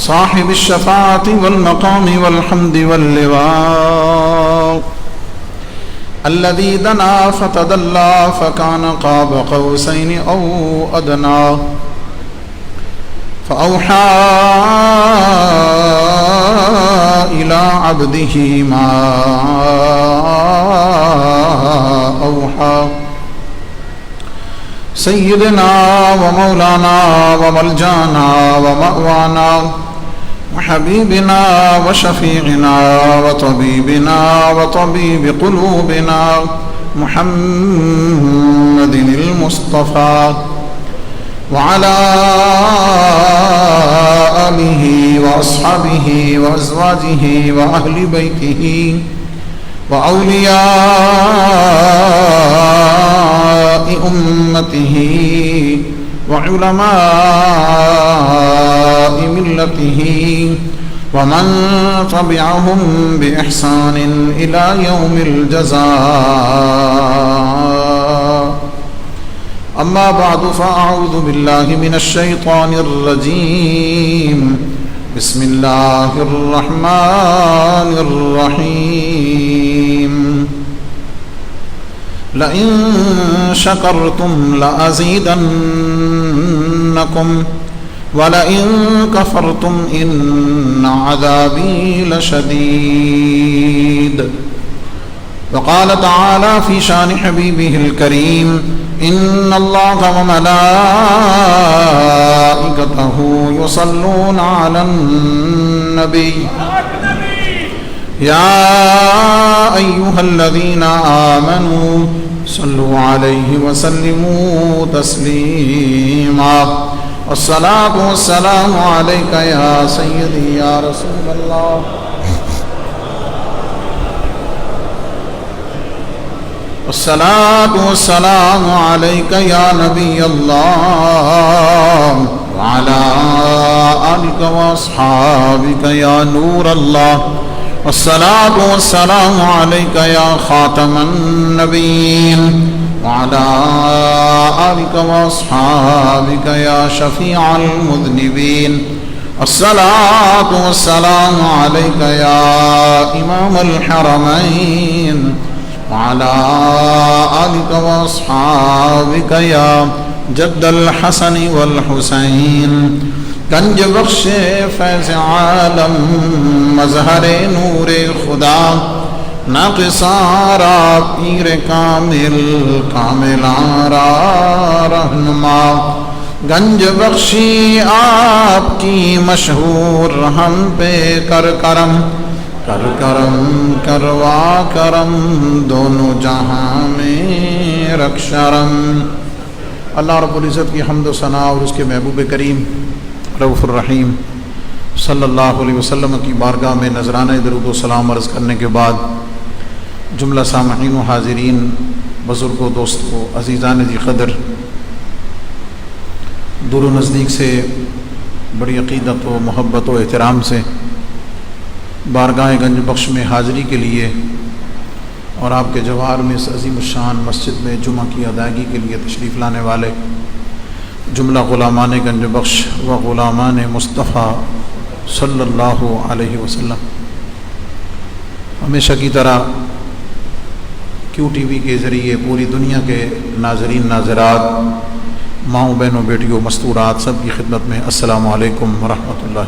صاحب الشفاعة والمقام والحمد واللواء الذي دنا فتدلى فكان قاب قوسين أو أدنى فأوحى إلى عبده ما أوحى سيدنا ومولانا وملجانا ومأوانا وحبيبنا وشفيعنا وطبيبنا وطبيب قلوبنا محمد المصطفى وعلى آله وأصحابه وأزواجه وأهل بيته وأولياء أمته وعلماء ملته ومن تبعهم بإحسان إلى يوم الجزاء أما بعد فأعوذ بالله من الشيطان الرجيم بسم الله الرحمن الرحيم لئن شكرتم لأزيدنكم ولئن كفرتم إن عذابي لشديد وقال تعالى في شان حبيبه الكريم إن الله وملائكته يصلون على النبي يا أيها الذين آمنوا صلوا عليه وسلموا تسليما والصلاة والسلام عليك يا سيدي يا رسول الله والصلاة والسلام عليك يا نبي الله وعلى آلك وأصحابك يا نور الله والصلاة والسلام عليك يا خاتم النبيين وعلى آلك وأصحابك يا شفيع المذنبين الصلاة والسلام عليك يا إمام الحرمين وعلى آلك وأصحابك يا جد الحسن والحسين گنج بخش فیض عالم مظہر نور خدا ناقصارا پیر کامل کاملارا رہنما گنج بخشی آپ کی مشہور ہم پہ کر کرم کر کرم کروا کرم دونوں جہاں میں رکھ شرم۔ اللہ رب العزت کی حمد و ثنا اور اس کے محبوب کریم رؤوف الرحیم صلی اللہ علیہ وسلم کی بارگاہ میں نذرانہ درود و سلام عرض کرنے کے بعد جملہ سامعین و حاضرین، بزرگوں، دوستوں، عزیزان ذی قدر، دور و نزدیک سے بڑی عقیدت و محبت و احترام سے بارگاہ گنج بخش میں حاضری کے لیے اور آپ کے جوار میں اس عظیم الشان مسجد میں جمعہ کی ادائیگی کے لیے تشریف لانے والے جملہ غلامان گنج بخش و غلامان مصطفیٰ صلی اللہ علیہ وسلم، ہمیشہ کی طرح کیو ٹی وی کے ذریعے پوری دنیا کے ناظرین ناظرات، ماؤں بہنوں بیٹیوں مستورات سب کی خدمت میں السلام علیکم ورحمۃ اللہ۔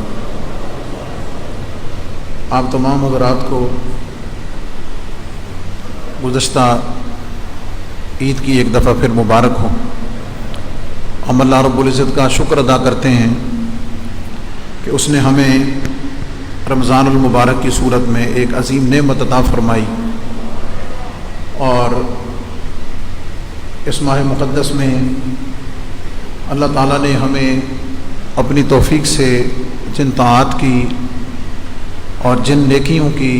آپ تمام حضرات کو گزشتہ عید کی ایک دفعہ پھر مبارک ہو۔ ہم اللہ رب العزت کا شکر ادا کرتے ہیں کہ اس نے ہمیں رمضان المبارک کی صورت میں ایک عظیم نعمت عطا فرمائی، اور اس ماہ مقدس میں اللہ تعالیٰ نے ہمیں اپنی توفیق سے جن طاعات کی اور جن نیکیوں کی،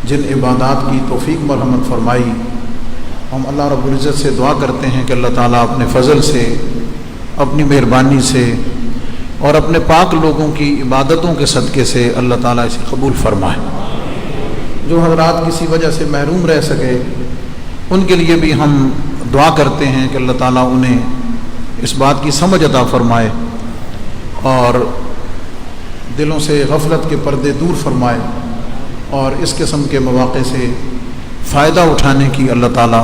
جن عبادات کی توفیق مرحمت فرمائی، ہم اللہ رب العزت سے دعا کرتے ہیں کہ اللہ تعالیٰ اپنے فضل سے، اپنی مہربانی سے اور اپنے پاک لوگوں کی عبادتوں کے صدقے سے اللہ تعالیٰ اسے قبول فرمائے۔ جو حضرات کسی وجہ سے محروم رہ سکے ان کے لیے بھی ہم دعا کرتے ہیں کہ اللہ تعالیٰ انہیں اس بات کی سمجھ عطا فرمائے اور دلوں سے غفلت کے پردے دور فرمائے اور اس قسم کے مواقع سے فائدہ اٹھانے کی اللہ تعالی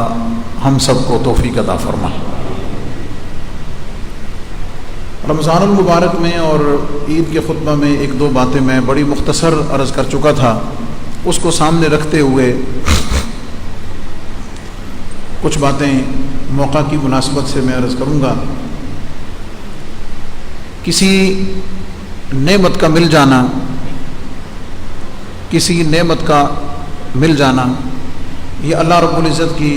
ہم سب کو توفیق عطا فرمائے۔ رمضان المبارک میں اور عید کے خطبہ میں ایک دو باتیں میں بڑی مختصر عرض کر چکا تھا، اس کو سامنے رکھتے ہوئے کچھ باتیں موقع کی مناسبت سے میں عرض کروں گا۔ کسی نعمت کا مل جانا، کسی نعمت کا مل جانا یہ اللہ رب العزت کی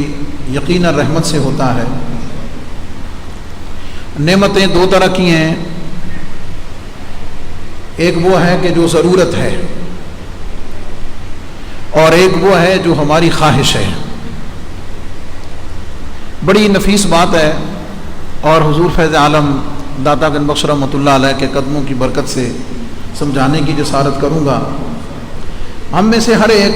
یقینا رحمت سے ہوتا ہے۔ نعمتیں دو طرح کی ہیں، ایک وہ ہے کہ جو ضرورت ہے اور ایک وہ ہے جو ہماری خواہش ہے۔ بڑی نفیس بات ہے اور حضور فیض عالم داتا گنج بخش رحمۃ اللہ علیہ کے قدموں کی برکت سے سمجھانے کی جسارت کروں گا۔ ہم میں سے ہر ایک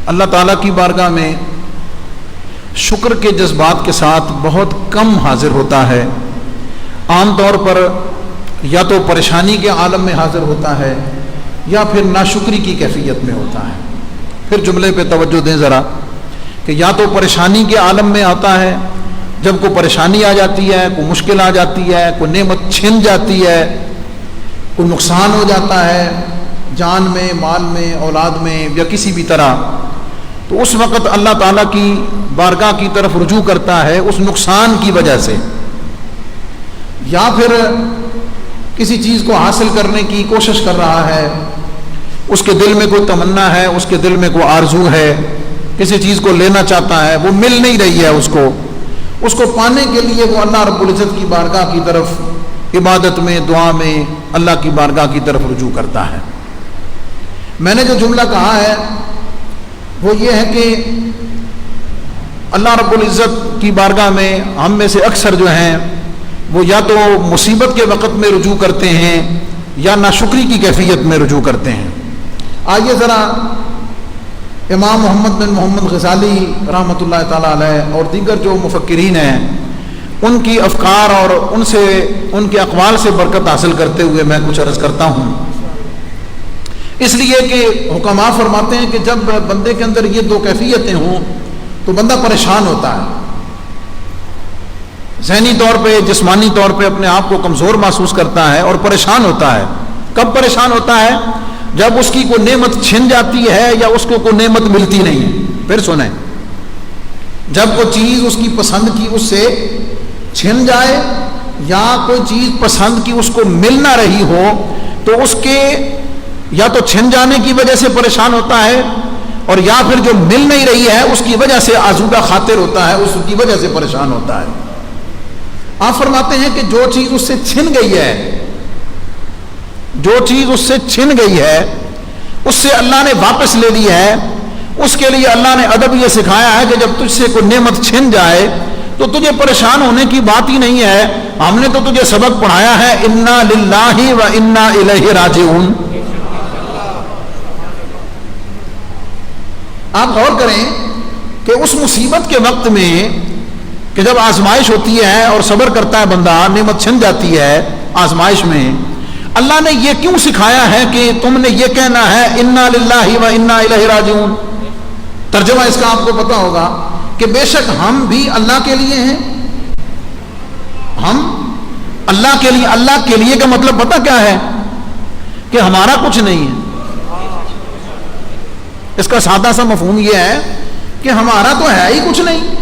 اللہ تعالیٰ کی بارگاہ میں شکر کے جذبات کے ساتھ بہت کم حاضر ہوتا ہے۔ عام طور پر یا تو پریشانی کے عالم میں حاضر ہوتا ہے یا پھر ناشکری کی کیفیت میں ہوتا ہے۔ پھر جملے پہ توجہ دیں ذرا کہ یا تو پریشانی کے عالم میں آتا ہے، جب کوئی پریشانی آ جاتی ہے، کوئی مشکل آ جاتی ہے، کوئی نعمت چھن جاتی ہے، کوئی نقصان ہو جاتا ہے جان میں، مال میں، اولاد میں یا کسی بھی طرح، تو اس وقت اللہ تعالیٰ کی بارگاہ کی طرف رجوع کرتا ہے اس نقصان کی وجہ سے، یا پھر کسی چیز کو حاصل کرنے کی کوشش کر رہا ہے، اس کے دل میں کوئی تمنا ہے، اس کے دل میں کوئی آرزو ہے، کسی چیز کو لینا چاہتا ہے، وہ مل نہیں رہی ہے اس کو پانے کے لیے وہ اللہ رب العزت کی بارگاہ کی طرف عبادت میں، دعا میں اللہ کی بارگاہ کی طرف رجوع کرتا ہے۔ میں نے جو جملہ کہا ہے وہ یہ ہے کہ اللہ رب العزت کی بارگاہ میں ہم میں سے اکثر جو ہیں وہ یا تو مصیبت کے وقت میں رجوع کرتے ہیں یا ناشکری کی کیفیت میں رجوع کرتے ہیں۔ آئیے ذرا امام محمد بن محمد غزالی رحمۃ اللہ تعالیٰ علیہ اور دیگر جو مفکرین ہیں ان کی افکار اور ان کے اقوال سے برکت حاصل کرتے ہوئے میں کچھ عرض کرتا ہوں، اس لیے کہ حکماء فرماتے ہیں کہ جب بندے کے اندر یہ دو کیفیتیں ہوں تو بندہ پریشان ہوتا ہے، ذہنی طور پہ، جسمانی طور پہ اپنے آپ کو کمزور محسوس کرتا ہے اور پریشان ہوتا ہے۔ کب پریشان ہوتا ہے؟ جب اس کی کوئی نعمت چھن جاتی ہے یا اس کو کوئی نعمت ملتی نہیں ہے۔ پھر سنیں، جب کوئی چیز اس کی پسند کی اس سے چھن جائے یا کوئی چیز پسند کی اس کو مل نہ رہی ہو تو اس کے یا تو چھن جانے کی وجہ سے پریشان ہوتا ہے اور یا پھر جو مل نہیں رہی ہے اس کی وجہ سے آزودہ خاطر ہوتا ہے، اس کی وجہ سے پریشان ہوتا ہے۔ آپ فرماتے ہیں کہ جو چیز اس سے چھن گئی ہے، جو چیز اس سے چھن گئی ہے اس سے اللہ نے واپس لے لی ہے، اس کے لیے اللہ نے ادب یہ سکھایا ہے کہ جب تجھ سے کوئی نعمت چھن جائے تو تجھے پریشان ہونے کی بات ہی نہیں ہے، ہم نے تو تجھے سبق پڑھایا ہے انا للہ و انا الیہ راجعون۔ آپ غور کریں کہ اس مصیبت کے وقت میں کہ جب آزمائش ہوتی ہے اور صبر کرتا ہے بندہ، نعمت چھن جاتی ہے آزمائش میں، اللہ نے یہ کیوں سکھایا ہے کہ تم نے یہ کہنا ہے انا للہ و انا الیہ راجعون؟ ترجمہ اس کا آپ کو پتا ہوگا کہ بے شک ہم بھی اللہ کے لیے ہیں، ہم اللہ کے لیے۔ اللہ کے لیے کا مطلب پتا کیا ہے؟ کہ ہمارا کچھ نہیں ہے۔ اس کا سادہ سا مفہوم یہ ہے کہ ہمارا تو ہے ہی کچھ نہیں،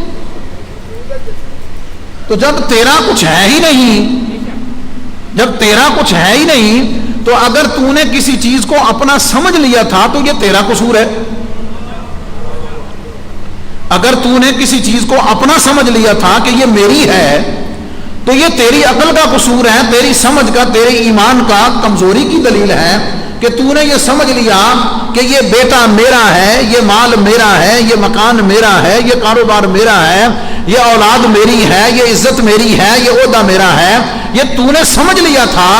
تو جب تیرا کچھ ہے ہی نہیں، جب تیرا کچھ ہے ہی نہیں تو اگر تو نے کسی چیز کو اپنا سمجھ لیا تھا تو یہ تیرا قصور ہے۔ اگر تو نے کسی چیز کو اپنا سمجھ لیا تھا کہ یہ میری ہے تو یہ تیری عقل کا قصور ہے، تیری سمجھ کا، تیرے ایمان کا کمزوری کی دلیل ہے کہ تو نے یہ سمجھ لیا کہ یہ بیٹا میرا ہے، یہ مال میرا ہے، یہ مکان میرا ہے، یہ کاروبار میرا ہے، یہ اولاد میری ہے، یہ عزت میری ہے، یہ عہدہ میرا ہے، یہ تو نے سمجھ لیا تھا،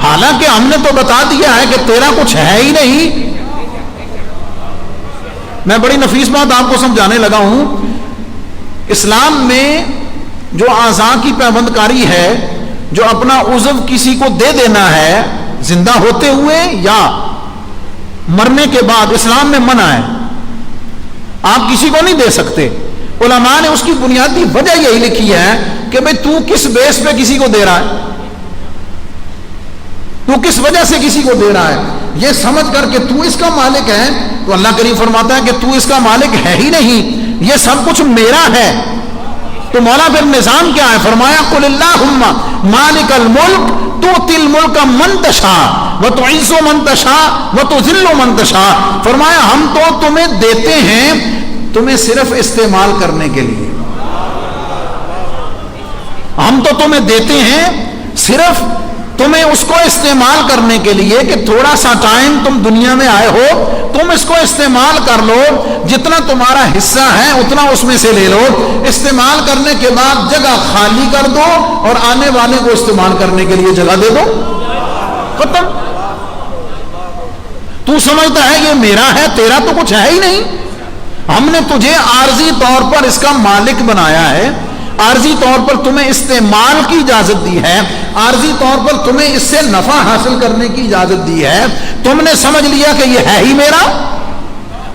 حالانکہ ہم نے تو بتا دیا ہے کہ تیرا کچھ ہے ہی نہیں۔ میں بڑی نفیس بات آپ کو سمجھانے لگا ہوں، اسلام میں جو اعضاء کی پیوند کاری ہے جو اپنا عضو کسی کو دے دینا ہے زندہ ہوتے ہوئے یا مرنے کے بعد، اسلام میں منع ہے، آپ کسی کو نہیں دے سکتے. علماء نے اس کی بنیادی وجہ یہی لکھی ہے کہ بھئی تو کس بیس پہ کسی کو دے رہا ہے، تو کس وجہ سے کسی کو دے رہا ہے. یہ سمجھ کر کہ تو اس کا مالک ہے، تو اللہ کریم فرماتا ہے کہ تو اس کا مالک ہے ہی نہیں، یہ سب کچھ میرا ہے. تو مولا پھر نظام کیا ہے؟ فرمایا قل اللہم مالک الملک تؤتی الملک من تشاء وتعز من تشاء وتذل من تشاء. فرمایا ہم تو تمہیں دیتے ہیں تمہیں صرف استعمال کرنے کے لیے، ہم تو تمہیں دیتے ہیں صرف تمہیں اس کو استعمال کرنے کے لیے کہ تھوڑا سا ٹائم تم دنیا میں آئے ہو، تم اس کو استعمال کر لو، جتنا تمہارا حصہ ہے اتنا اس میں سے لے لو، استعمال کرنے کے بعد جگہ خالی کر دو اور آنے والے کو استعمال کرنے کے لیے جگہ دے دو، ختم. تو سمجھتا ہے یہ میرا ہے، تیرا تو کچھ ہے ہی نہیں. ہم نے تجھے عارضی طور پر اس کا مالک بنایا ہے، عارضی طور پر تمہیں استعمال کی اجازت دی ہے، عارضی طور پر تمہیں اس سے نفع حاصل کرنے کی اجازت دی ہے. تم نے سمجھ لیا کہ یہ ہے ہی میرا.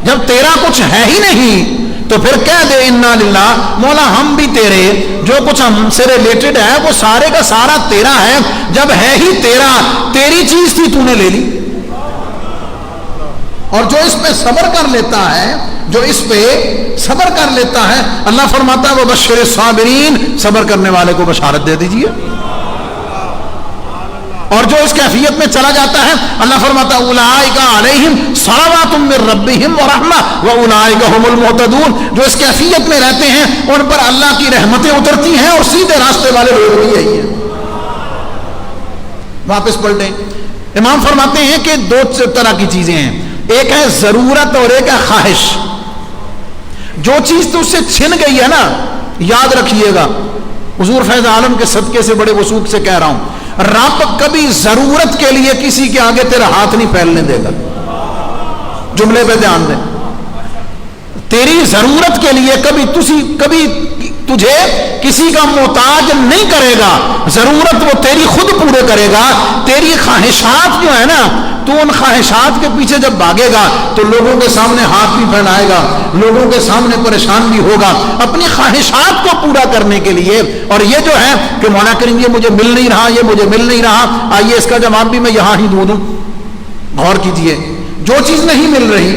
جب تیرا کچھ ہے ہی نہیں تو پھر کہہ دے انا للہ، مولا ہم بھی تیرے، جو کچھ ہم سے ریلیٹڈ ہے وہ سارے کا سارا تیرا ہے. جب ہے ہی تیرا، تیری چیز تھی تو نے لے لی. اور جو اس پہ صبر کر لیتا ہے، جو اس پہ صبر کر لیتا ہے، اللہ فرماتا ہے وبشر الصابرین، صبر کرنے والے کو بشارت دے دیجئے. اور جو اس کیفیت میں چلا جاتا ہے، اللہ فرماتا ہے اولئک علیہم صلوات من ربہم ورحمہ واولئک هم المہتدون. جو اس کیفیت میں رہتے ہیں ان پر اللہ کی رحمتیں اترتی ہیں اور سیدھے راستے والے لوگ بھی یہی ہیں. واپس پلٹیں. امام فرماتے ہیں کہ دو طرح کی چیزیں ہیں، ایک ہے ضرورت اور ایک ہے خواہش. جو چیز تو اس سے چھن گئی ہے نا، یاد رکھیے گا، حضور فیض عالم کے صدقے سے بڑے وثوق سے کہہ رہا ہوں، رب کبھی ضرورت کے لیے کسی کے آگے تیرا ہاتھ نہیں پھیلنے دے گا. جملے پہ دھیان دیں. تیری ضرورت کے لیے کبھی تجھے کسی کا محتاج نہیں کرے گا. ضرورت وہ تیری خود پورے کرے گا. تیری خواہشات جو ہے نا، تو ان خواہشات کے پیچھے جب بھاگے گا تو لوگوں کے سامنے ہاتھ بھی پھیلائے گا، لوگوں کے سامنے پریشان بھی ہوگا اپنی خواہشات کو پورا کرنے کے لیے. اور یہ جو ہے کہ مولا کریم یہ مجھے مل نہیں رہا، یہ مجھے مل نہیں رہا، آئیے اس کا جواب بھی میں یہاں ہی دوں. غور کیجئے، جو چیز نہیں مل رہی،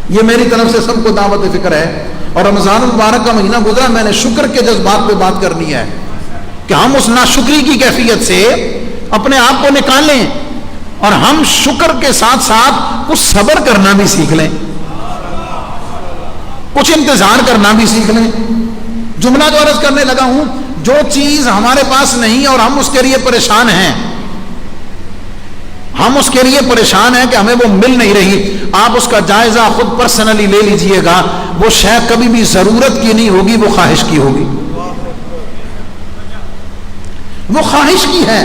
یہ میری طرف سے سب کو دعوت فکر ہے. اور رمضان المبارک کا مہینہ گزرا، میں نے شکر کے جذبات پہ بات کرنی ہے کہ ہم اس ناشکری کی کیفیت سے اپنے آپ کو نکالیں اور ہم شکر کے ساتھ ساتھ کچھ صبر کرنا بھی سیکھ لیں، کچھ انتظار کرنا بھی سیکھ لیں. جملہ جو عرض کرنے لگا ہوں، جو چیز ہمارے پاس نہیں اور ہم اس کے لیے پریشان ہیں، ہم اس کے لیے پریشان ہیں کہ ہمیں وہ مل نہیں رہی، آپ اس کا جائزہ خود پرسنلی لے لیجئے گا. وہ شے کبھی بھی ضرورت کی نہیں ہوگی، وہ خواہش کی ہوگی، وہ خواہش کی ہے،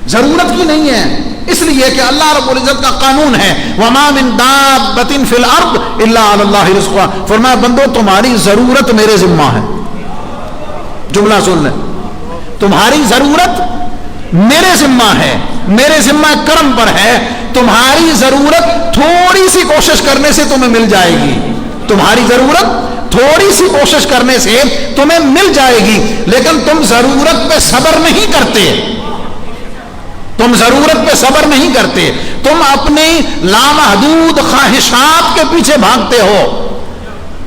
ضرورت کی نہیں ہے. اس لیے کہ اللہ رب العزت کا قانون ہے وَمَا مِن دَابَّةٍ فِي الْأَرْضِ إِلَّا عَلَى اللَّهِ رِزْقُهَا. فرمایا بندو تمہاری ضرورت میرے ذمہ ہے. جملہ سن لیں، تمہاری ضرورت میرے ذمہ ہے، میرے ذمہ کرم پر ہے. تمہاری ضرورت تھوڑی سی کوشش کرنے سے تمہیں مل جائے گی، تمہاری ضرورت تھوڑی سی کوشش کرنے سے تمہیں مل جائے گی. لیکن تم ضرورت پہ صبر نہیں کرتے، تم ضرورت پہ صبر نہیں کرتے، تم اپنی لامحدود خواہشات کے پیچھے بھاگتے ہو،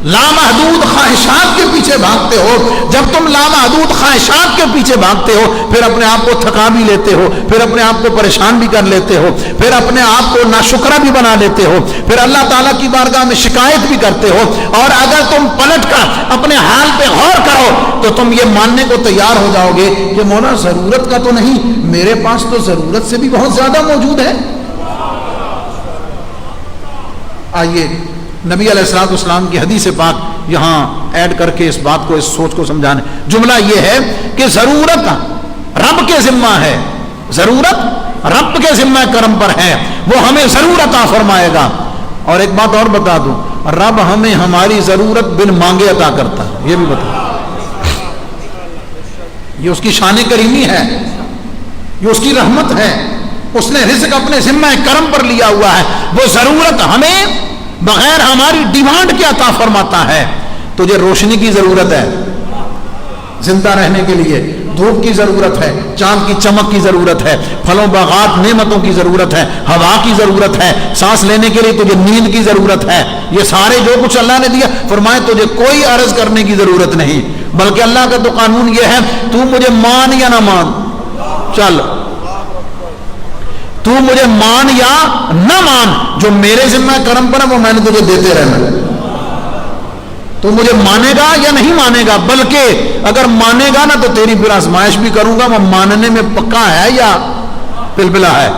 لامحدود خواہشات کے پیچھے بھاگتے ہو. جب تم لامحدود خواہشات کے پیچھے بھاگتے ہو پھر اپنے آپ کو تھکا بھی لیتے ہو، پھر اپنے آپ کو پریشان بھی کر لیتے ہو، پھر اپنے آپ کو ناشکرا بھی بنا لیتے ہو، پھر اللہ تعالیٰ کی بارگاہ میں شکایت بھی کرتے ہو. اور اگر تم پلٹ کر اپنے حال پہ غور کرو تو تم یہ ماننے کو تیار ہو جاؤ گے کہ مولا ضرورت کا تو نہیں، میرے پاس تو ضرورت سے بھی بہت زیادہ موجود ہے. آئیے نبی علیہ الصلوۃ والسلام کی حدیث پاک یہاں ایڈ کر کے اس بات کو، اس سوچ کو سمجھانے. جملہ یہ ہے کہ ضرورت رب کے ذمہ ہے، ضرورت رب کے ذمہ کرم پر ہے، وہ ہمیں ضرور عطا فرمائے گا. اور ایک بات اور بتا دوں، رب ہمیں ہماری ضرورت بن مانگے عطا کرتا ہے، یہ بھی بتا. یہ اس کی شان کریمی ہے، یہ اس کی رحمت ہے، اس نے رزق اپنے ذمہ کرم پر لیا ہوا ہے، وہ ضرورت ہمیں بغیر ہماری ڈیمانڈ کے عطا فرماتا ہے۔ تجھے روشنی کی ضرورت ہے زندہ رہنے کے لیے، دھوپ کی ضرورت ہے، چاند کی چمک کی ضرورت ہے، پھلوں باغات نعمتوں کی ضرورت ہے، ہوا کی ضرورت ہے، سانس لینے کے لیے تجھے نیند کی ضرورت ہے۔ یہ سارے جو کچھ اللہ نے دیا، فرمائے تجھے کوئی عرض کرنے کی ضرورت نہیں، بلکہ اللہ کا تو قانون یہ ہے تو مجھے مان یا نہ مان، چل تو مجھے مان یا نہ مان، جو میرے ذمہ کرم پر ہے وہ میں نے تجھے دیتے رہنا۔ تو مجھے مانے گا یا نہیں مانے گا، بلکہ اگر مانے گا نا تو تیری پھر آزمائش بھی کروں گا، وہ ماننے میں پکا ہے یا پلپلا ہے۔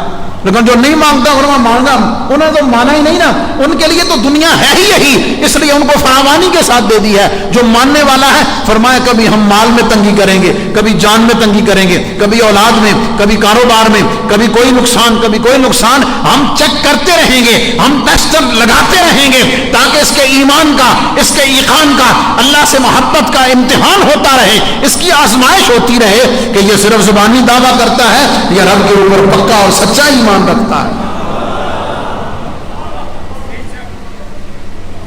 لیکن جو نہیں مانگتا اور میں مانگا، انہوں نے تو مانا ہی نہیں نا، ان کے لیے تو دنیا ہے ہی یہی، اس لیے ان کو فراوانی کے ساتھ دے دی ہے۔ جو ماننے والا ہے فرمایا کبھی ہم مال میں تنگی کریں گے، کبھی جان میں تنگی کریں گے، کبھی اولاد میں، کبھی کاروبار میں، کبھی کوئی نقصان، کبھی کوئی نقصان، ہم چیک کرتے رہیں گے، ہم ٹیسٹ لگاتے رہیں گے تاکہ اس کے ایمان کا، اس کے ایقان کا، اللہ سے محبت کا امتحان ہوتا رہے، اس کی آزمائش ہوتی رہے کہ یہ صرف زبانی دعویٰ کرتا ہے یا رب کے اوپر پکا اور سچا ایمان رکھتا ہے۔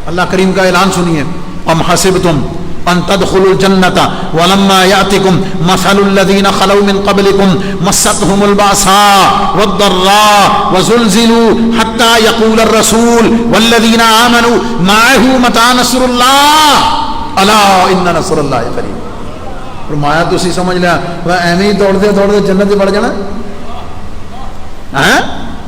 اللہ کریم کا اعلان سنیے، ام حسبتم ان تدخلوا الجنة ولما يأتكم مثل الذين خلوا من قبلكم مستهم البأساء والضراء وزلزلوا حتى يقول الرسول والذين آمنوا معه متى نصر الله الا ان نصر الله قریب۔ فرمایا تو اسی سمجھ لیا وہ ایویں ہی دوڑتے دوڑتے جنت میں بڑھ جانا،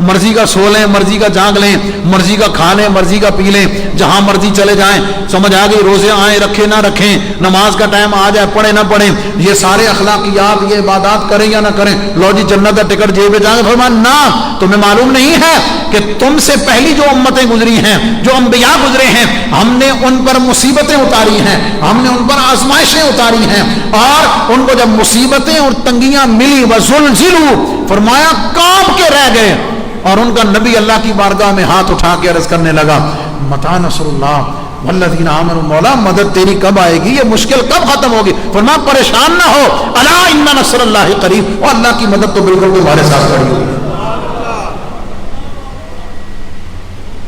مرضی کا سو لیں، مرضی کا جاگ لیں، مرضی کا کھا لیں، مرضی کا پی لیں، جہاں مرضی چلے جائیں، سمجھ آ گئی، روزے آئیں رکھیں نہ رکھیں، نماز کا ٹائم آ جائے پڑھیں نہ پڑھیں، یہ سارے اخلاقیات، یہ عبادات کریں یا نہ کریں، لو جی جنت کا ٹکٹ جیب میں جائیں۔ فرمایا نہ، تمہیں معلوم نہیں ہے کہ تم سے پہلی جو امتیں گزری ہیں، جو انبیاء گزرے ہیں، ہم نے ان پر مصیبتیں اتاری ہیں، ہم نے ان پر آزمائشیں اتاری ہیں، اور ان کو جب مصیبتیں اور تنگیاں ملی وزلزلوا، فرمایا کانپ کے رہ گئے، اور ان کا نبی اللہ کی بارگاہ میں ہاتھ اٹھا کے عرض کرنے لگا متى نصر اللہ والذین آمنوا، مولا مدد تیری کب آئے گی، یہ مشکل کب ختم ہوگی؟ فرمایا پریشان نہ ہو، الا ان نصر اللہ قریب، اور اللہ کی مدد تو بالکل تمہارے ساتھ کھڑی ہوگی۔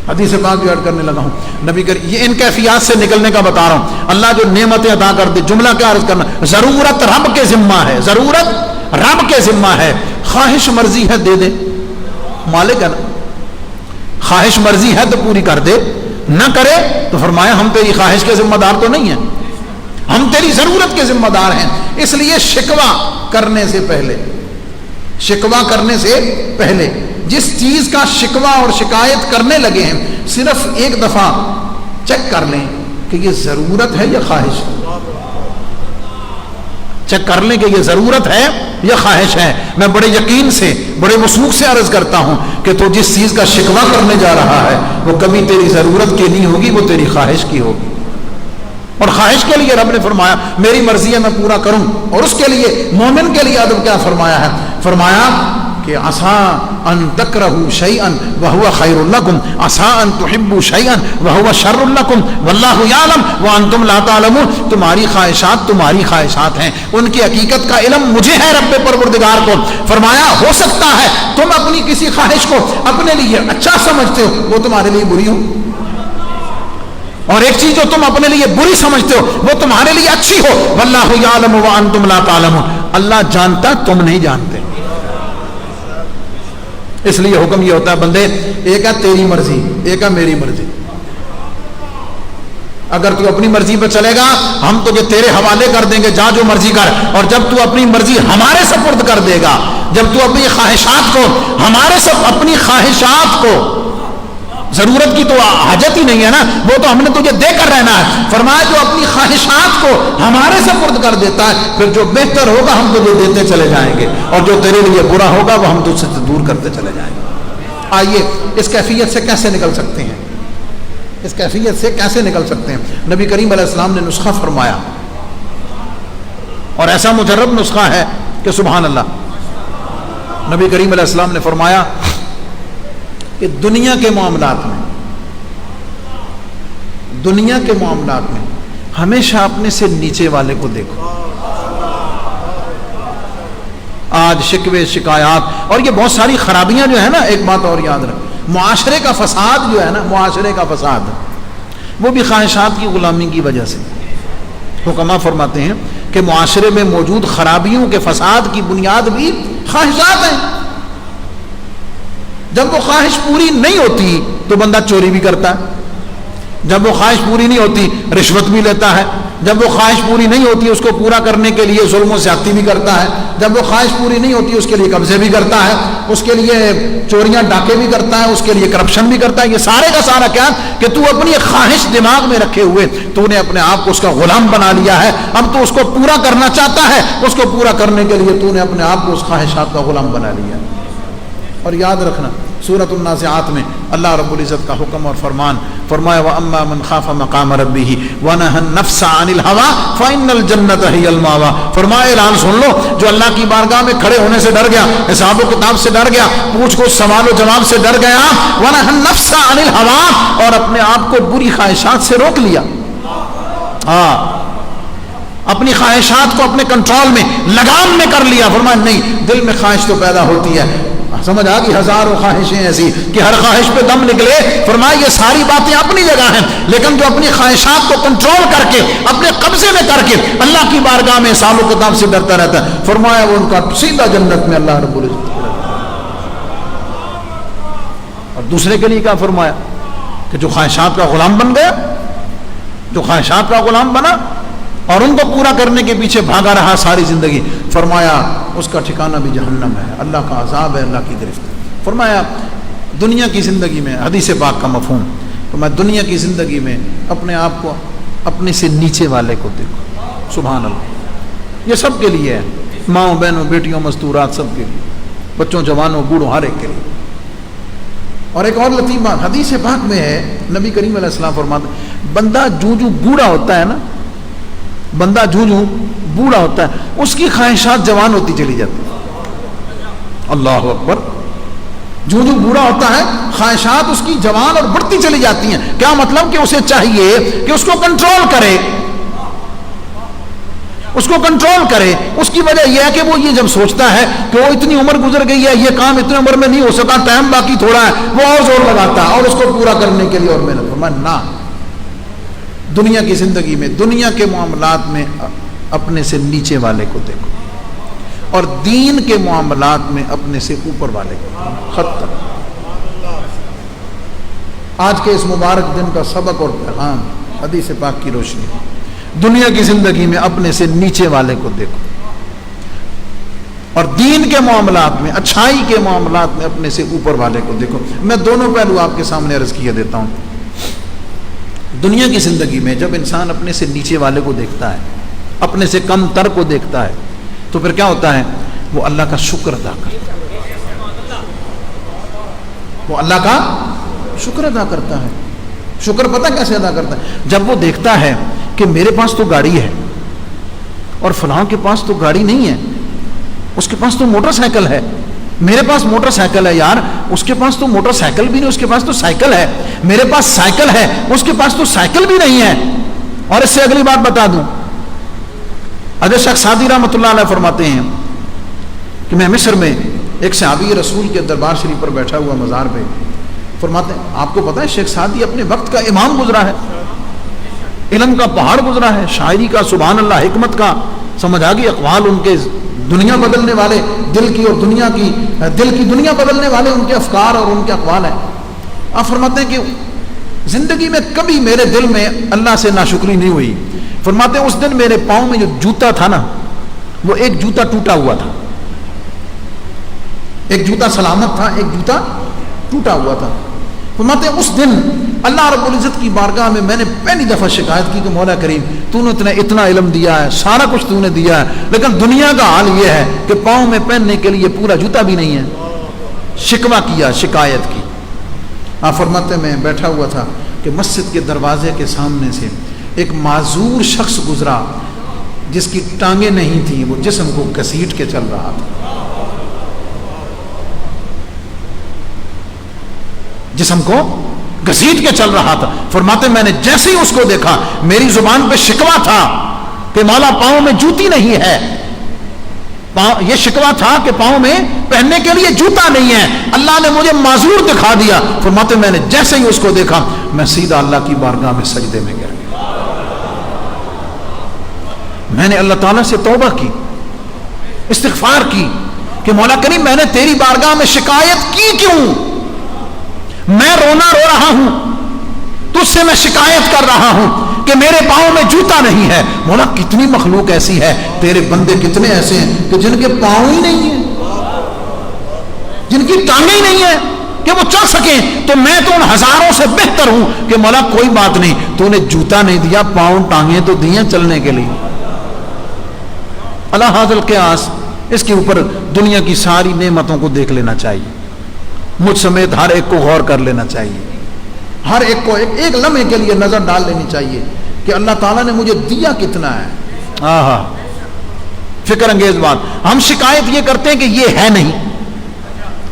حدیث پاک یاد کرنے لگا ہوں، نبی کریم یہ ان کیفیات سے نکلنے کا بتا رہا ہوں۔ اللہ جو نعمتیں عطا کر دے، جملہ کیا عرض کرنا، ضرورت رب کے ذمہ ہے، ضرورت رب کے ذمہ ہے، خواہش مرضی ہے دے دے، مالک ہے نا، خواہش مرضی ہے تو پوری کر دے، نہ کرے تو فرمایا ہم تیری خواہش کے ذمہ دار تو نہیں ہیں، ہم تیری ضرورت کے ذمہ دار ہیں۔ اس لیے شکوہ کرنے سے پہلے، شکوہ کرنے سے پہلے جس چیز کا شکوہ اور شکایت کرنے لگے ہیں، صرف ایک دفعہ چیک کر لیں کہ یہ ضرورت ہے یا خواہش ہے، چیک کر لیں کہ یہ ضرورت ہے یا خواہش ہے۔ میں بڑے یقین سے، بڑے وثوق سے عرض کرتا ہوں کہ تو جس چیز کا شکوہ کرنے جا رہا ہے وہ کبھی تیری ضرورت کی نہیں ہوگی، وہ تیری خواہش کی ہوگی، اور خواہش کے لیے رب نے فرمایا میری مرضی ہے میں پورا کروں، اور اس کے لیے مومن کے لیے ادب کیا فرمایا ہے، فرمایا کہ عسیٰ ان تکرہوا شیئا وہو خیر لکم، عسیٰ ان تحبوا شیئا وہو شر لکم واللہ یعلم وانتم لا تعلمون۔ تمہاری خواہشات تمہاری خواہشات ہیں، ان کی حقیقت کا علم مجھے ہے رب پروردگار کو۔ فرمایا ہو سکتا ہے تم اپنی کسی خواہش کو اپنے لیے اچھا سمجھتے ہو، وہ تمہارے لیے بری ہو، اور ایک چیز جو تم اپنے لیے بری سمجھتے ہو وہ تمہارے لیے اچھی ہو۔ واللہ یعلم وانتم لا تعلمون، اللہ جانتا تم نہیں جانتے۔ اس لیے حکم یہ ہوتا ہے بندے، ایک ہے تیری مرضی، ایک ہے میری مرضی۔ اگر تو اپنی مرضی پہ چلے گا ہم تجھے تیرے حوالے کر دیں گے، جا جو مرضی کر، اور جب تو اپنی مرضی ہمارے سپرد کر دے گا، جب تو اپنی خواہشات کو ہمارے سب، اپنی خواہشات کو، ضرورت کی تو حاجت ہی نہیں ہے نا، وہ تو ہم نے تجھے دے کر رہنا ہے۔ فرمایا جو اپنی خواہشات کو ہمارے سپرد کر دیتا ہے، پھر جو بہتر ہوگا ہم تجھے دیتے چلے جائیں گے، اور جو تیرے لیے برا ہوگا وہ ہم تجھ سے دور کرتے چلے جائیں گے۔ آئیے اس کیفیت سے کیسے نکل سکتے ہیں، اس کیفیت سے کیسے نکل سکتے ہیں؟ نبی کریم علیہ السلام نے نسخہ فرمایا، اور ایسا مجرب نسخہ ہے کہ سبحان اللہ۔ نبی کریم علیہ السلام نے فرمایا کہ دنیا کے معاملات میں، دنیا کے معاملات میں ہمیشہ اپنے سے نیچے والے کو دیکھو، آج شکوے شکایات اور یہ بہت ساری خرابیاں جو ہے نا، ایک بات اور یاد رکھ، معاشرے کا فساد جو ہے نا، معاشرے کا فساد وہ بھی خواہشات کی غلامی کی وجہ سے۔ حکماء فرماتے ہیں کہ معاشرے میں موجود خرابیوں کے فساد کی بنیاد بھی خواہشات ہیں۔ جب وہ خواہش پوری نہیں ہوتی تو بندہ چوری بھی کرتا ہے، جب وہ خواہش پوری نہیں ہوتی رشوت بھی لیتا ہے، جب وہ خواہش پوری نہیں ہوتی اس کو پورا کرنے کے لیے ظلم و زیادتی بھی کرتا ہے، جب وہ خواہش پوری نہیں ہوتی اس کے لیے قبضے بھی کرتا ہے، اس کے لیے چوریاں ڈاکے بھی کرتا ہے، اس کے لیے کرپشن بھی کرتا ہے۔ یہ سارے کا سارا کیا کہ تو اپنی خواہش دماغ میں رکھے ہوئے تو نے اپنے آپ کو اس کا غلام بنا لیا ہے، اب تو اس کو پورا کرنا چاہتا ہے، اس کو پورا کرنے کے لیے تو نے اپنے آپ کو اس خواہشات کا غلام بنا لیا۔ اور یاد رکھنا سورۃ النازعات میں اللہ رب العزت کا حکم اور فرمان فرمایا وَأَمَّا مَنْ خَافَ مَقَامَ رَبِّهِ وَنَهَى النَّفْسَ عَنِ الْهَوَىٰ فَإِنَّ الْجَنَّةَ هِيَ الْمَأْوَىٰ۔ فرمایا اعلان سن لو، جو اللہ کی بارگاہ میں کھڑے ہونے سے ڈر گیا، حساب و کتاب سے ڈر گیا، پوچھ گچھ سوال و جواب سے ڈر گیا، وَنَهَى النَّفْسَ عَنِ الْهَوَىٰ، اور اپنے آپ کو بری خواہشات سے روک لیا، اپنی خواہشات کو اپنے کنٹرول میں لگام میں کر لیا۔ فرمایا نہیں، دل میں خواہش تو پیدا ہوتی ہے، سمجھ آ گئی، ہزاروں خواہشیں ایسی کہ ہر خواہش پہ دم نکلے۔ فرمایا یہ ساری باتیں اپنی جگہ ہیں، لیکن جو اپنی خواہشات کو کنٹرول کر کے اپنے قبضے میں کر کے اللہ کی بارگاہ میں حساب و کتاب سے ڈرتا رہتا ہے، فرمایا وہ ان کا سیدھا جنت میں اللہ رب العزت۔ اور دوسرے کے لیے کیا فرمایا کہ جو خواہشات کا غلام بن گیا، جو خواہشات کا غلام بنا اور ان کو پورا کرنے کے پیچھے بھاگا رہا ساری زندگی، فرمایا اس کا ٹھکانہ بھی جہنم ہے، اللہ کا عذاب ہے، اللہ کی گرفت۔ فرمایا دنیا کی زندگی میں، حدیث پاک کا مفہوم، فرمایا دنیا کی زندگی میں اپنے آپ کو اپنے سے نیچے والے کو دیکھو۔ سبحان اللہ، یہ سب کے لیے ہے، ماؤں بہنوں بیٹیوں مستورات سب کے لیے، بچوں جوانوں بوڑھوں ہر ایک کے لیے۔ اور ایک اور لطیف بات حدیث پاک میں ہے، نبی کریم علیہ السلام فرماتے ہیں بندہ جو بوڑھا ہوتا ہے نا، بندہ جو بوڑھا ہوتا ہے اس کی خواہشات جوان ہوتی چلی جاتی ہے۔ اللہ اکبر، جو بوڑھا ہوتا ہے خواہشات اس کی جوان اور بڑھتی چلی جاتی ہیں۔ کیا مطلب کہ اسے چاہیے کہ اس کو کنٹرول کرے، اس کو کنٹرول کرے۔ اس کی وجہ یہ ہے کہ وہ یہ جب سوچتا ہے کہ وہ اتنی عمر گزر گئی ہے، یہ کام اتنی عمر میں نہیں ہو سکا، ٹائم باقی تھوڑا ہے، وہ اور زور لگاتا ہے اور اس کو پورا کرنے کے لیے اور محنت فرمایا نہ۔ دنیا کی زندگی میں، دنیا کے معاملات میں اپنے سے نیچے والے کو دیکھو، اور دین کے معاملات میں اپنے سے اوپر والے کو۔ ختم۔ آج کے اس مبارک دن کا سبق اور پیغام حدیث پاک کی روشنی، دنیا کی زندگی میں اپنے سے نیچے والے کو دیکھو، اور دین کے معاملات میں، اچھائی کے معاملات میں اپنے سے اوپر والے کو دیکھو۔ میں دونوں پہلو آپ کے سامنے عرض کیے دیتا ہوں۔ دنیا کی زندگی میں جب انسان اپنے سے نیچے والے کو دیکھتا ہے، اپنے سے کم تر کو دیکھتا ہے، تو پھر کیا ہوتا ہے؟ وہ اللہ کا شکر ادا کرتا ہے، وہ اللہ کا شکر ادا کرتا ہے۔ شکر پتہ کیسے ادا کرتا ہے؟ جب وہ دیکھتا ہے کہ میرے پاس تو گاڑی ہے اور فلاں کے پاس تو گاڑی نہیں ہے، اس کے پاس تو موٹر سائیکل ہے، میرے پاس موٹر سائیکل ہے، یار اس کے پاس تو موٹر سائیکل بھی نہیں، اس کے پاس تو سائیکل ہے، میرے پاس سائیکل ہے، اس کے پاس تو سائیکل بھی نہیں ہے۔ اور اس سے اگلی بات بتا دوں، حضرت شیخ سعدی رحمۃ اللہ علیہ فرماتے ہیں کہ میں مصر میں ایک صحابی رسول کے دربار شریف پر بیٹھا ہوا مزار پہ، فرماتے ہیں آپ کو پتہ ہے شیخ سعدی اپنے وقت کا امام گزرا ہے، علم کا پہاڑ گزرا ہے، شاعری کا، سبحان اللہ، حکمت کا، سمجھ آ گئی، اقوال ان کے دنیا بدلنے والے، دل کی اور دنیا کی، دل کی دنیا بدلنے والے ان کے افکار اور ان کے اقوال ہیں۔ آپ فرماتے ہیں کہ زندگی میں کبھی میرے دل میں اللہ سے ناشکری نہیں ہوئی۔ فرماتے ہیں اس دن میرے پاؤں میں جو جوتا تھا نا، وہ ایک جوتا ٹوٹا ہوا تھا، ایک جوتا سلامت تھا، ایک جوتا ٹوٹا ہوا تھا۔ فرماتے ہیں اس دن اللہ رب العزت کی بارگاہ میں نے پہلی دفعہ شکایت کی کہ مولا کریم تو نے اتنا علم دیا ہے، سارا کچھ تو نے دیا ہے، لیکن دنیا کا حال یہ ہے کہ پاؤں میں پہننے کے لیے پورا جوتا بھی نہیں ہے۔ شکوہ کیا، شکایت کی۔ آپ فرماتے میں بیٹھا ہوا تھا کہ مسجد کے دروازے کے سامنے سے ایک معذور شخص گزرا جس کی ٹانگیں نہیں تھیں، وہ جسم کو گھسیٹ کے چل رہا تھا، جسم کو گھسیٹ کے چل رہا تھا۔ فرماتے میں نے جیسے ہی اس کو دیکھا میری زبان پہ شکوہ تھا کہ مولا پاؤں میں جوتی نہیں ہے، یہ شکوہ تھا کہ پاؤں میں پہننے کے لیے جوتا نہیں ہے. اللہ نے مجھے معذور دکھا دیا. فرماتے میں نے جیسے ہی اس کو دیکھا میں سیدھا اللہ کی بارگاہ میں سجدے میں گر گیا. میں نے اللہ تعالیٰ سے توبہ کی, استغفار کی کہ مولا کریم میں نے تیری بارگاہ میں شکایت کی کیوں؟ میں رونا رو رہا ہوں, تجھ سے میں شکایت کر رہا ہوں کہ میرے پاؤں میں جوتا نہیں ہے. مولا کتنی مخلوق ایسی ہے, تیرے بندے کتنے ایسے ہیں کہ جن کے پاؤں ہی نہیں ہیں, جن کی ٹانگیں ہی نہیں ہیں کہ وہ چل سکیں. تو میں تو ان ہزاروں سے بہتر ہوں کہ مولا کوئی بات نہیں, تو نے جوتا نہیں دیا, پاؤں ٹانگیں تو دیاں چلنے کے لیے. اللہ حاضر قیاس, اس کے اوپر دنیا کی ساری نعمتوں کو دیکھ لینا چاہیے, مجھ سمیت ہر ایک کو غور کر لینا چاہیے, ہر ایک کو ایک لمحے کے لیے نظر ڈال لینی چاہیے کہ اللہ تعالیٰ نے مجھے دیا کتنا ہے. آہا, فکر انگیز بات. ہم شکایت یہ کرتے ہیں کہ یہ ہے نہیں,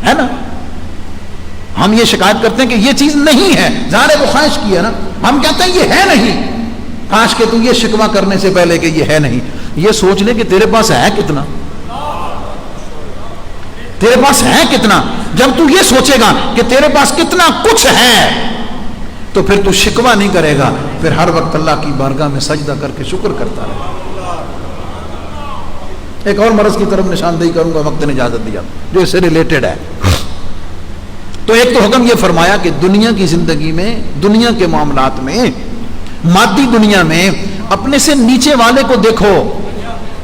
ہے نا, ہم یہ شکایت کرتے ہیں کہ یہ چیز نہیں ہے, ظاہر وہ خواہش کی ہے نا. ہم کہتے ہیں یہ ہے نہیں, کاش کہ تو یہ شکوہ کرنے سے پہلے کہ یہ ہے نہیں, یہ سوچ لے کہ تیرے پاس ہے کتنا, تیرے پاس ہے کتنا. جب تو یہ سوچے گا کہ تیرے پاس کتنا کچھ ہے تو پھر تو شکوہ نہیں کرے گا, پھر ہر وقت اللہ کی بارگاہ میں سجدہ کر کے شکر کرتا رہے. ایک اور مرض کی طرف نشاندہی کروں گا, وقت نے اجازت دیا, جو اس سے ریلیٹڈ ہے. تو ایک تو حکم یہ فرمایا کہ دنیا کی زندگی میں, دنیا کے معاملات میں, مادی دنیا میں اپنے سے نیچے والے کو دیکھو,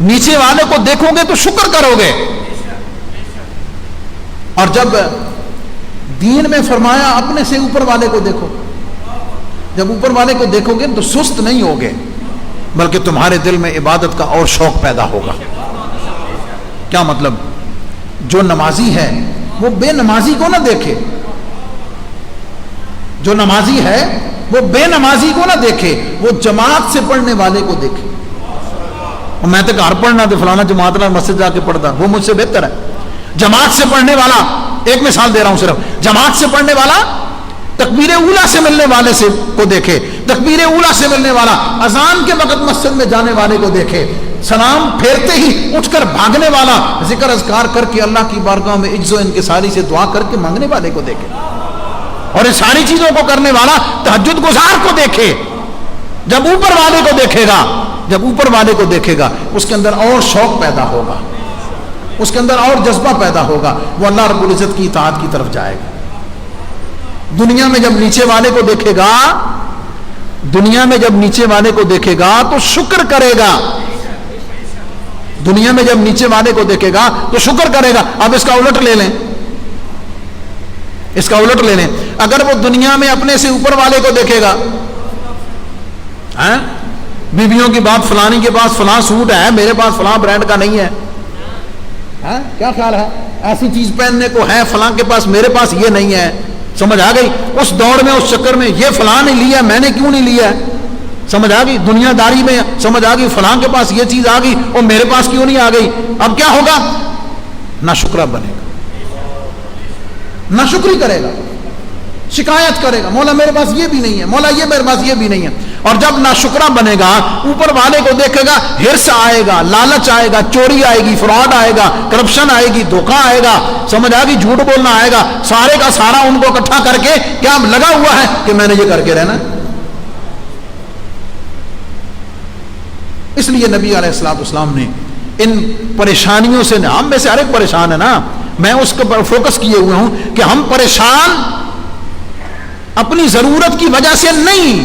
نیچے والے کو دیکھو گے تو شکر کرو گے. اور جب دین میں فرمایا اپنے سے اوپر والے کو دیکھو, جب اوپر والے کو دیکھو گے تو سست نہیں ہوگے, بلکہ تمہارے دل میں عبادت کا اور شوق پیدا ہوگا. کیا مطلب؟ جو نمازی ہے وہ بے نمازی کو نہ دیکھے, جو نمازی ہے وہ بے نمازی کو نہ دیکھے, وہ جماعت سے پڑھنے والے کو دیکھے. میں تو گھر پڑھنا تو فلانا جماعت نہ مسجد جا کے پڑھتا, وہ مجھ سے بہتر ہے. جماعت سے پڑھنے والا, ایک مثال دے رہا ہوں صرف, جماعت سے پڑھنے والا تکبیر اولا سے ملنے والے سے کو دیکھے, تکبیر اولا سے ملنے والا اذان کے وقت مسجد میں جانے والے کو دیکھے, سلام پھیرتے ہی اٹھ کر بھاگنے والا, ذکر اذکار کر کے اللہ کی بارگاہ میں عجز و انکساری سے دعا کر کے مانگنے والے کو دیکھے, اور ان ساری چیزوں کو کرنے والا تہجد گزار کو دیکھے. جب اوپر والے کو دیکھے گا, جب اوپر والے کو دیکھے گا, اس کے اندر اور شوق پیدا ہوگا, اس کے اندر اور جذبہ پیدا ہوگا, وہ اللہ رب العزت کی اطاعت کی طرف جائے گا. دنیا میں جب نیچے والے کو دیکھے گا, دنیا میں جب نیچے والے کو دیکھے گا تو شکر کرے گا, دنیا میں جب نیچے والے کو دیکھے گا تو شکر کرے گا. اب اس کا الٹ لے لیں, اس کا الٹ لے لیں, اگر وہ دنیا میں اپنے سے اوپر والے کو دیکھے گا, بیویوں کی بات, فلانی کے پاس فلاں سوٹ ہے, میرے پاس فلاں برانڈ کا نہیں ہے, کیا خیال ہے, ایسی چیز پہننے کو ہے, فلاں کے پاس, میرے پاس یہ نہیں ہے. سمجھ آ گئی؟ اس دوڑ میں, اس چکر میں, یہ فلاں نے لیا, میں نے کیوں نہیں لیا, سمجھ آ گئی؟ دنیا داری میں سمجھ آ گئی, فلاں کے پاس یہ چیز آ گئی اور میرے پاس کیوں نہیں آ گئی. اب کیا ہوگا؟ ناشکرا بنے گا, ناشکری کرے گا, شکایت کرے گا, مولا میرے پاس یہ بھی نہیں ہے, مولا یہ میرے پاس یہ بھی نہیں ہے. اور جب ناشکرا بنے گا, اوپر والے کو دیکھے گا, ہرس آئے گا, لالچ آئے گا, چوری آئے گی, فراڈ آئے گا, کرپشن آئے گی, دھوکہ آئے گا, سمجھ آ گئی, جھوٹ بولنا آئے گا, سارے کا سارا ان کو اکٹھا کر کے کیا لگا ہوا ہے کہ میں نے یہ کر کے رہنا. اس لیے نبی علیہ الصلوۃ والسلام نے ان پریشانیوں سے, ہم میں سے ہر ایک پریشان ہے نا, میں اس پر فوکس کیے ہوئے ہوں کہ ہم پریشان اپنی ضرورت کی وجہ سے نہیں,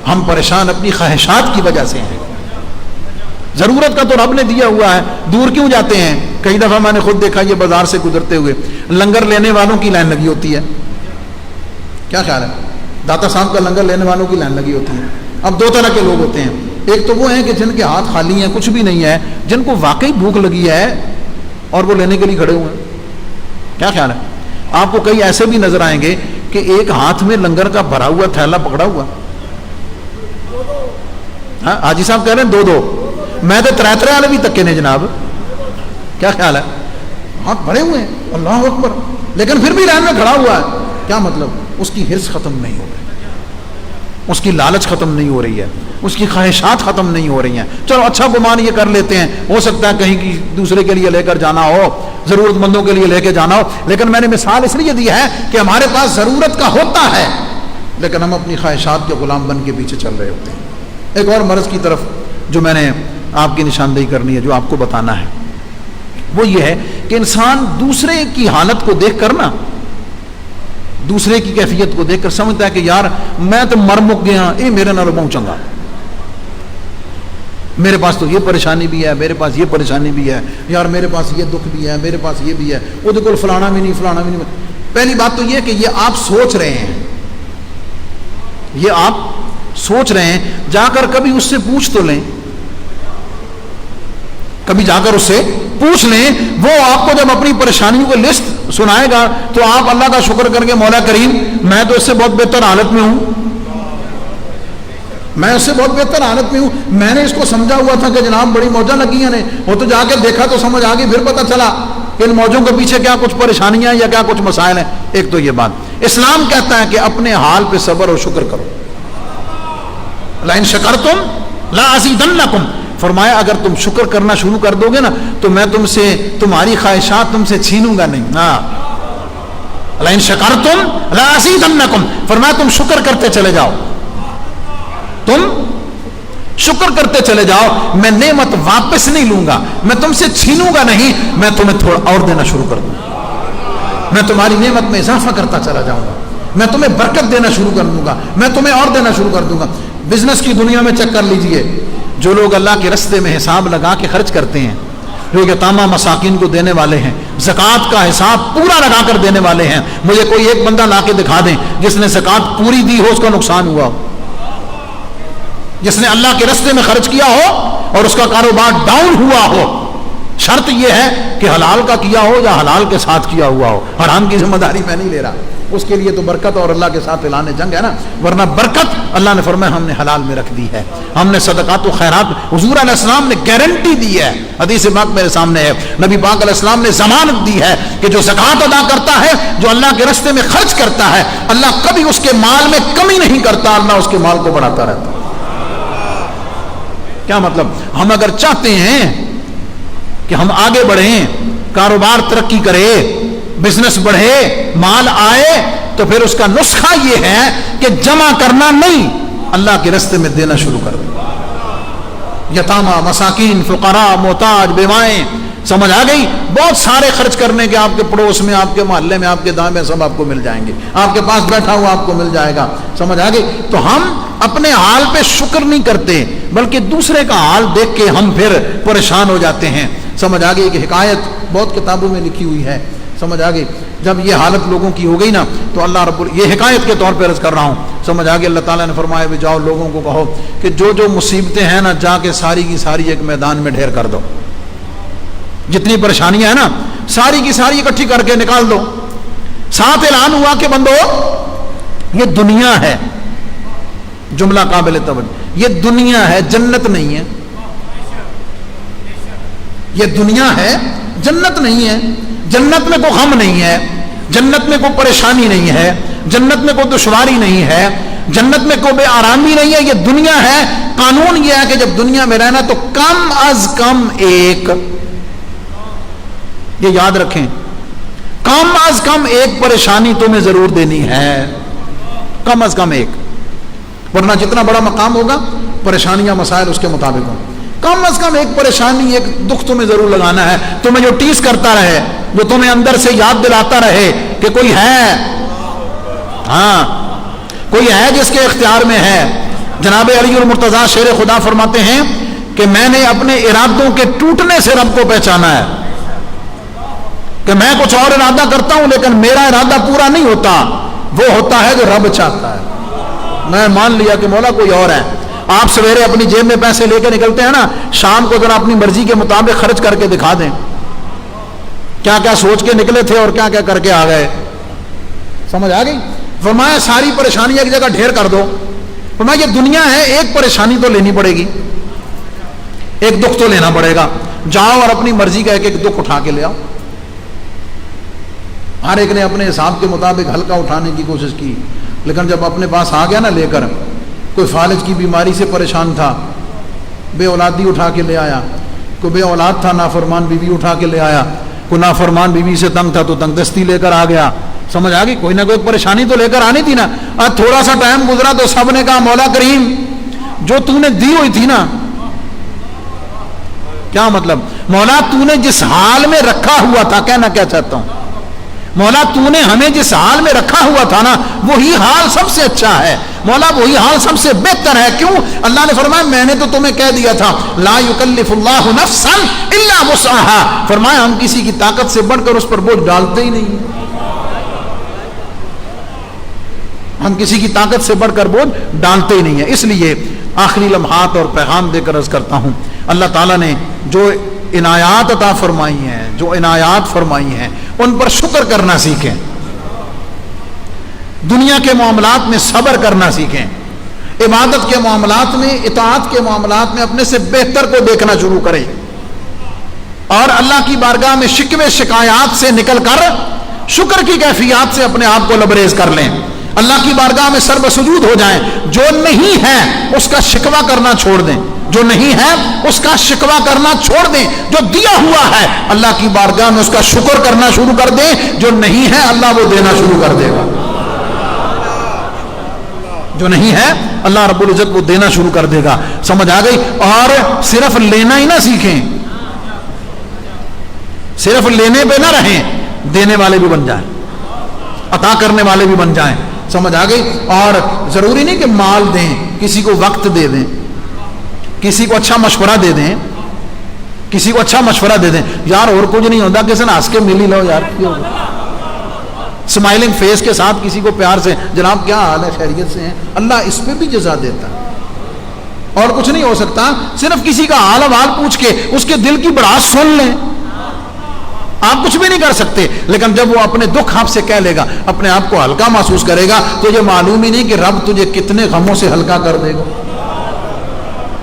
ہم پریشان اپنی خواہشات کی وجہ سے ہیں. ضرورت کا تو رب نے دیا ہوا ہے, دور کیوں جاتے ہیں؟ کئی دفعہ میں نے خود دیکھا, یہ بازار سے گزرتے ہوئے لنگر لینے والوں کی لائن لگی ہوتی ہے. کیا خیال ہے؟ داتا صاحب کا لنگر لینے والوں کی لائن لگی ہوتی ہے. اب دو طرح کے لوگ ہوتے ہیں, ایک تو وہ ہیں کہ جن کے ہاتھ خالی ہیں, کچھ بھی نہیں ہے, جن کو واقعی بھوک لگی ہے اور وہ لینے کے لیے کھڑے ہوئے ہیں. کیا خیال ہے؟ آپ کو کئی ایسے بھی نظر آئیں گے کہ ایک ہاتھ میں لنگر کا بھرا ہوا تھیلا پکڑا ہوا, حاجی صاحب کہہ رہے ہیں دو دو, میں تو ترے ترے والے بھی تکے نے جناب. کیا خیال ہے؟ ہاتھ بھرے ہوئے ہیں, اللہ اکبر, لیکن پھر بھی لائن میں کھڑا ہوا ہے. کیا مطلب؟ اس کی ہرس ختم نہیں ہو گئی. اس کی لالچ ختم نہیں ہو رہی ہے، اس کی خواہشات ختم نہیں ہو رہی ہیں. چلو اچھا گمان یہ کر لیتے ہیں، ہو سکتا ہے کہیں کی دوسرے کے لیے لے کر جانا ہو، ضرورت مندوں کے لیے لے کے جانا ہو، لیکن میں نے مثال اس لیے دی ہے کہ ہمارے پاس ضرورت کا ہوتا ہے لیکن ہم اپنی خواہشات کے غلام بن کے پیچھے چل رہے ہوتے ہیں. ایک اور مرض کی طرف جو میں نے آپ کی نشاندہی کرنی ہے، جو آپ کو بتانا ہے، وہ یہ ہے کہ انسان دوسرے کی حالت کو دیکھ کر نا، دوسرے کی کیفیت کو دیکھ کر سمجھتا ہے کہ یار میں تو مر مک گیا، اے میرے نال بہت چنگا، میرے پاس تو یہ پریشانی بھی ہے، میرے پاس یہ پریشانی بھی ہے، یار میرے پاس یہ دکھ بھی ہے، میرے پاس یہ بھی ہے، وہ دیکھو فلانا بھی نہیں، فلانا بھی نہیں. پہلی بات تو یہ کہ یہ آپ سوچ رہے ہیں، یہ آپ سوچ رہے ہیں. جا کر کبھی اس سے پوچھ تو لیں، کبھی جا کر اس سے پوچھ لیں. وہ آپ کو جب اپنی پریشانیوں کو لسٹ سنائے گا تو آپ اللہ کا شکر کر کے مولا کریم میں تو اس سے بہت بہتر حالت میں ہوں، میں اس سے بہت بہتر حالت میں ہوں. میں نے اس کو سمجھا ہوا تھا کہ جناب بڑی موجیں لگی ہیں، وہ تو جا کے دیکھا تو سمجھ آ گئی، پھر پتہ چلا کہ ان موجوں کے پیچھے کیا کچھ پریشانیاں یا کیا کچھ مسائل ہیں. ایک تو یہ بات. اسلام کہتا ہے کہ اپنے حال پہ صبر اور شکر کرو. لئن شکرتم لازیدنکم، فرمایا اگر تم شکر کرنا شروع کر دو گے نا تو میں تم سے تمہاری خواہشات تم سے چھینوں گا نہیں. لئن شکرتم لازیدنکم، فرمایا تم شکر کرتے چلے جاؤ، تم شکر کرتے چلے جاؤ، میں نعمت واپس نہیں لوں گا، میں تم سے چھینوں گا نہیں، میں تمہیں تھوڑا اور دینا شروع کر دوں گا، میں تمہاری نعمت میں اضافہ کرتا چلا جاؤں گا، میں تمہیں برکت دینا شروع کر دوں گا، میں تمہیں اور دینا شروع کر دوں گا. بزنس کی دنیا میں چیک کر لیجئے، جو لوگ اللہ کے رستے میں حساب لگا کے خرچ کرتے ہیں، لوگ یتامہ مساکین کو دینے والے ہیں، زکوٰۃ کا حساب پورا لگا کر دینے والے ہیں، مجھے کوئی ایک بندہ لا کے دکھا دیں جس نے زکوٰۃ پوری دی ہو، اس کا نقصان ہوا ہو، جس نے اللہ کے رستے میں خرچ کیا ہو اور اس کا کاروبار ڈاؤن ہوا ہو. شرط یہ ہے کہ حلال کا کیا ہو یا حلال کے ساتھ کیا ہوا ہو، حرام کی ذمہ داری میں نہیں لے رہا. اس کے لیے تو برکت اور اللہ کے ساتھ اعلان جنگ ہے نا، ورنہ برکت اللہ نے فرمایا ہم نے حلال میں رکھ دی ہے، ہم نے صدقات و خیرات، حضور علیہ السلام نے گارنٹی دی ہے، حدیث پاک میرے سامنے ہے، نبی پاک علیہ السلام نے ضمانت دی ہے کہ جو زکوٰۃ ادا کرتا ہے، جو اللہ کے رستے میں خرچ کرتا ہے، اللہ کبھی اس کے مال میں کمی نہیں کرتا، اللہ اس کے مال کو بڑھاتا رہتا ہے. کیا مطلب؟ ہم اگر چاہتے ہیں کہ ہم آگے بڑھیں، کاروبار ترقی کرے، بزنس بڑھے، مال آئے، تو پھر اس کا نسخہ یہ ہے کہ جمع کرنا نہیں، اللہ کے رستے میں دینا شروع کر دیں. یتامہ، مساکین، فقراء، محتاج، بیوائیں، سمجھ آ گئی؟ بہت سارے خرچ کرنے کے، آپ کے پڑوس میں، آپ کے محلے میں، آپ کے دائیں میں، سب آپ کو مل جائیں گے، آپ کے پاس بیٹھا ہوا آپ کو مل جائے گا. سمجھ آ گئی؟ تو ہم اپنے حال پہ شکر نہیں کرتے بلکہ دوسرے کا حال دیکھ کے ہم پھر پریشان ہو جاتے ہیں. سمجھ آ گئی؟ کہ حکایت بہت کتابوں میں لکھی ہوئی ہے. سمجھ آ گئی؟ جب یہ حالت لوگوں کی ہو گئی نا تو اللہ رب یہ حکایت کے طور پہ عرض کر رہا ہوں، سمجھ آ گئی؟ اللہ تعالیٰ نے فرمایا بھی جاؤ لوگوں کو کہو کہ جو جو مصیبتیں ہیں نا جا کے ساری کی ساری ایک میدان میں ڈھیر کر دو، جتنی پریشانیاں ہیں نا ساری کی ساری اکٹھی کر کے نکال دو. ساتھ اعلان ہوا کہ بندو یہ دنیا ہے، جملہ قابل توجہ، یہ دنیا ہے، جنت نہیں ہے. یہ دنیا ہے، جنت نہیں ہے. جنت میں کوئی غم نہیں ہے، جنت میں کوئی پریشانی نہیں ہے، جنت میں کوئی دشواری نہیں ہے، جنت میں کوئی بے آرامی نہیں ہے. یہ دنیا ہے. قانون یہ ہے کہ جب دنیا میں رہنا تو کم از کم ایک، یہ یاد رکھیں، کم از کم ایک پریشانی تمہیں ضرور دینی ہے، کم از کم ایک، ورنہ جتنا بڑا مقام ہوگا پریشانیاں مسائل اس کے مطابق ہوں. کم از کم ایک پریشانی، ایک دکھ تمہیں ضرور لگانا ہے، تمہیں جو ٹیس کرتا رہے، جو تمہیں اندر سے یاد دلاتا رہے کہ کوئی ہے، ہاں کوئی ہے جس کے اختیار میں ہے. جناب علی المرتضیٰ شیر خدا فرماتے ہیں کہ میں نے اپنے ارادوں کے ٹوٹنے سے رب کو پہچانا ہے، کہ میں کچھ اور ارادہ کرتا ہوں لیکن میرا ارادہ پورا نہیں ہوتا، وہ ہوتا ہے جو رب چاہتا ہے. میں مان لیا کہ مولا کوئی اور ہے. آپ سویرے اپنی جیب میں پیسے لے کے نکلتے ہیں نا، شام کو ذرا اپنی مرضی کے مطابق خرچ کر کے دکھا دیں کیا کیا سوچ کے نکلے تھے اور کیا کیا کر کے آ گئے. سمجھ آ گئی؟ فرمایا ساری پریشانی ایک جگہ ڈھیر کر دو. فرمایا یہ دنیا ہے، ایک پریشانی تو لینی پڑے گی، ایک دکھ تو لینا پڑے گا. جاؤ اور اپنی مرضی کا ایک ایک دکھ اٹھا کے لے آؤ. ہر ایک نے اپنے حساب کے مطابق ہلکا اٹھانے کی کوشش کی، لیکن جب اپنے پاس آ گیا نا لے کر، کوئی فالج کی بیماری سے پریشان تھا، بے اولادی اٹھا کے لے آیا، کوئی بے اولاد تھا نافرمان بیوی اٹھا کے لے آیا، کوئی نافرمان بیوی سے تنگ تھا تو تنگ دستی لے کر آ گیا، سمجھ آ گئی، کوئی نہ کوئی پریشانی تو لے کر آنی تھی نا۔ آج تھوڑا سا ٹائم گزرا تو سب نے کہا مولا کریم جو تو نے دی ہوئی تھی نا، کیا مطلب؟ مولا تو نے جس حال میں رکھا ہوا تھا، کہنا کیا چاہتا ہوں، مولا تو نے ہمیں جس حال میں رکھا ہوا تھا نا وہی حال سب سے اچھا ہے، مولا وہی حال سب سے بہتر ہے۔ کیوں؟ اللہ نے فرمایا میں نے تو تمہیں کہہ دیا تھا لا یکلف اللہ نفسا الا وسعها، فرمایا ہم کسی کی طاقت سے بڑھ کر اس پر بوجھ ڈالتے ہی نہیں، ہم کسی کی طاقت سے بڑھ کر بوجھ ڈالتے ہی نہیں ہیں۔ اس لیے آخری لمحات اور پیغام دے کر عرض کرتا ہوں، اللہ تعالیٰ نے جو عنایات عطا فرمائی ہیں، جو عنایات فرمائی ہیں، ان پر شکر کرنا سیکھیں، دنیا کے معاملات میں صبر کرنا سیکھیں، عبادت کے معاملات میں، اطاعت کے معاملات میں اپنے سے بہتر کو دیکھنا شروع کریں، اور اللہ کی بارگاہ میں شکوے شکایات سے نکل کر شکر کی کیفیات سے اپنے آپ کو لبریز کر لیں، اللہ کی بارگاہ میں سر بسجود ہو جائیں، جو نہیں ہے اس کا شکوہ کرنا چھوڑ دیں، جو نہیں ہے اس کا شکوہ کرنا چھوڑ دیں، جو دیا ہوا ہے اللہ کی بارگاہ میں اس کا شکر کرنا شروع کر دیں، جو نہیں ہے اللہ وہ دینا شروع کر دے گا، جو نہیں ہے اللہ رب العزت وہ دینا شروع کر دے گا، سمجھ آ گئی؟ اور صرف لینا ہی نہ سیکھیں، صرف لینے پہ نہ رہیں، دینے والے بھی بن جائیں، عطا کرنے والے بھی بن جائیں، سمجھ آ گئی؟ اور ضروری نہیں کہ مال دیں، کسی کو وقت دے دیں، کسی کو اچھا مشورہ دے دیں، کسی کو اچھا مشورہ دے دیں، یار اور کچھ نہیں ہوتا کسی نے ہنس کے مل ہی لو یار، اسمائلنگ فیس کے ساتھ کسی کو پیار سے جناب کیا حال ہے، خیریت سے ہیں، اللہ اس پہ بھی جزا دیتا ہے، اور کچھ نہیں ہو سکتا، صرف کسی کا حال احوال پوچھ کے اس کے دل کی بڑھاس سن لیں، آپ کچھ بھی نہیں کر سکتے، لیکن جب وہ اپنے دکھ آپ سے کہہ لے گا، اپنے آپ کو ہلکا محسوس کرے گا، تو یہ معلوم ہی نہیں کہ رب تجھے کتنے غموں سے ہلکا کر دے گا۔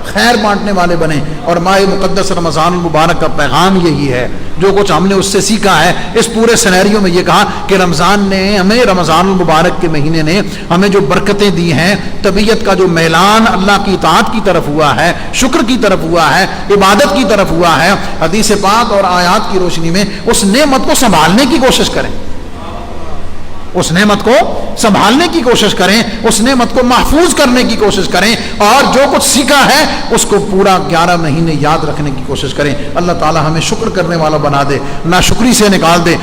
خیر بانٹنے والے بنے، اور ماہ مقدس رمضان المبارک کا پیغام یہی ہے، جو کچھ ہم نے اس سے سیکھا ہے، اس پورے سینیریو میں یہ کہا کہ رمضان نے ہمیں، رمضان المبارک کے مہینے نے ہمیں جو برکتیں دی ہیں، طبیعت کا جو میلان اللہ کی اطاعت کی طرف ہوا ہے، شکر کی طرف ہوا ہے، عبادت کی طرف ہوا ہے، حدیث پاک اور آیات کی روشنی میں اس نعمت کو سنبھالنے کی کوشش کریں، اس نعمت کو سنبھالنے کی کوشش کریں، اس نعمت کو محفوظ کرنے کی کوشش کریں، اور جو کچھ سیکھا ہے اس کو پورا 11 مہینے یاد رکھنے کی کوشش کریں۔ اللہ تعالی ہمیں شکر کرنے والا بنا دے، ناشکری سے نکال دے۔